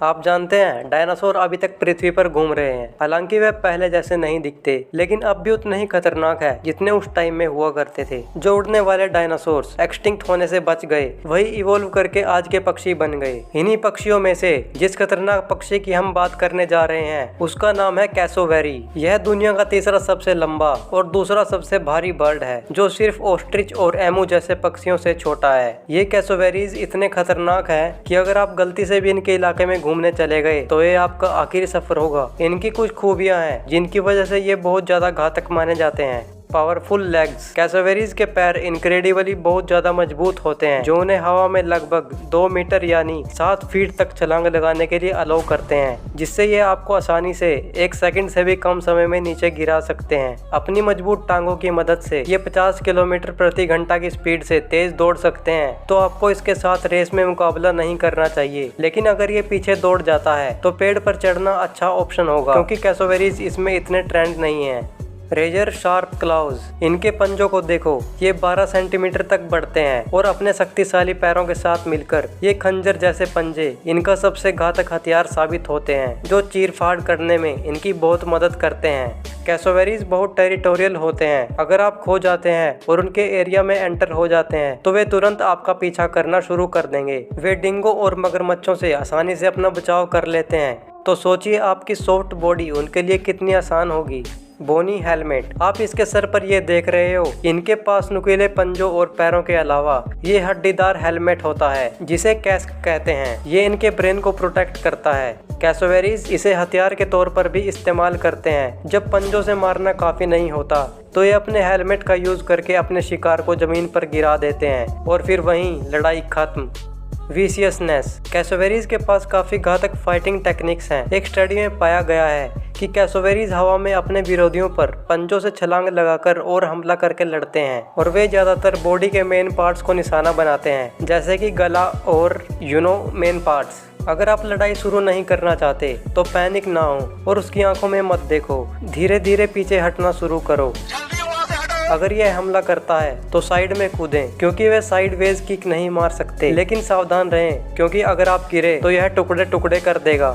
आप जानते हैं डायनासोर अभी तक पृथ्वी पर घूम रहे हैं। हालांकि वे पहले जैसे नहीं दिखते, लेकिन अब भी उतने ही खतरनाक है जितने उस टाइम में हुआ करते थे। जो उड़ने वाले डायनासोर्स एक्सटिंक्ट होने से बच गए, वही इवोल्व करके आज के पक्षी बन गए। इन्हीं पक्षियों में से जिस खतरनाक पक्षी की हम बात करने जा रहे हैं उसका नाम है कैसोवेरी। यह दुनिया का तीसरा सबसे लंबा और दूसरा सबसे भारी बर्ड है, जो सिर्फ ऑस्ट्रिच और एमू जैसे पक्षियों से छोटा है। ये कैसोवेरीज इतने खतरनाक है कि अगर आप गलती से भी इनके इलाके में घूमने चले गए तो ये आपका आखिरी सफर होगा। इनकी कुछ खूबियां हैं जिनकी वजह से ये बहुत ज्यादा घातक माने जाते हैं। Powerful legs. कैसोवेरीज के पैर इनक्रेडिबली बहुत ज्यादा मजबूत होते हैं, जो उन्हें हवा में लगभग 2 मीटर यानी 7 फीट तक छलांग लगाने के लिए अलाउ करते हैं, जिससे ये आपको आसानी से 1 सेकंड से भी कम समय में नीचे गिरा सकते हैं। अपनी मजबूत टांगों की मदद से ये 50 किलोमीटर प्रति घंटा की स्पीड से तेज दौड़ सकते हैं, तो आपको इसके साथ रेस में मुकाबला नहीं करना चाहिए। लेकिन अगर ये पीछे दौड़ जाता है तो पेड़ पर चढ़ना अच्छा ऑप्शन होगा, क्योंकि कैसोवेरीज इसमें इतने ट्रेंड नहीं है। Razor sharp claws. इनके पंजों को देखो, ये 12 सेंटीमीटर तक बढ़ते हैं और अपने शक्तिशाली पैरों के साथ मिलकर ये खंजर जैसे पंजे इनका सबसे घातक हथियार साबित होते हैं, जो चीरफाड़ करने में इनकी बहुत मदद करते हैं। कैसोवेरीज बहुत टेरिटोरियल होते हैं। अगर आप खो जाते हैं और उनके एरिया में एंटर हो जाते हैं तो वे तुरंत आपका पीछा करना शुरू कर देंगे। वे डिंगो और मगरमच्छों से आसानी से अपना बचाव कर लेते हैं, तो सोचिए आपकी सॉफ्ट बॉडी उनके लिए कितनी आसान होगी। बोनी हेलमेट। आप इसके सर पर ये देख रहे हो, इनके पास नुकीले पंजों और पैरों के अलावा ये हड्डीदार हेलमेट होता है जिसे कैस्क कहते हैं। ये इनके ब्रेन को प्रोटेक्ट करता है। कैसोवेरीज इसे हथियार के तौर पर भी इस्तेमाल करते हैं। जब पंजों से मारना काफी नहीं होता तो ये अपने हेलमेट का यूज करके अपने शिकार को जमीन पर गिरा देते हैं और फिर वहीं लड़ाई खत्म। विशियसनेस। कैसोवेरीज के पास काफी घातक फाइटिंग टेक्निक्स हैं। एक स्टडी में पाया गया है कि कैसोवेरीज हवा में अपने विरोधियों पर पंजों से छलांग लगाकर और हमला करके लड़ते हैं, और वे ज्यादातर बॉडी के मेन पार्ट्स को निशाना बनाते हैं, जैसे कि गला और मेन पार्ट्स। अगर आप लड़ाई शुरू नहीं करना चाहते तो पैनिक ना हो और उसकी आंखों में मत देखो। धीरे धीरे पीछे हटना शुरू करो। अगर यह हमला करता है तो साइड में कूदें, क्योंकि वे साइडवेज किक नहीं मार सकते। लेकिन सावधान रहें, क्योंकि अगर आप गिरे तो यह टुकड़े टुकड़े कर देगा।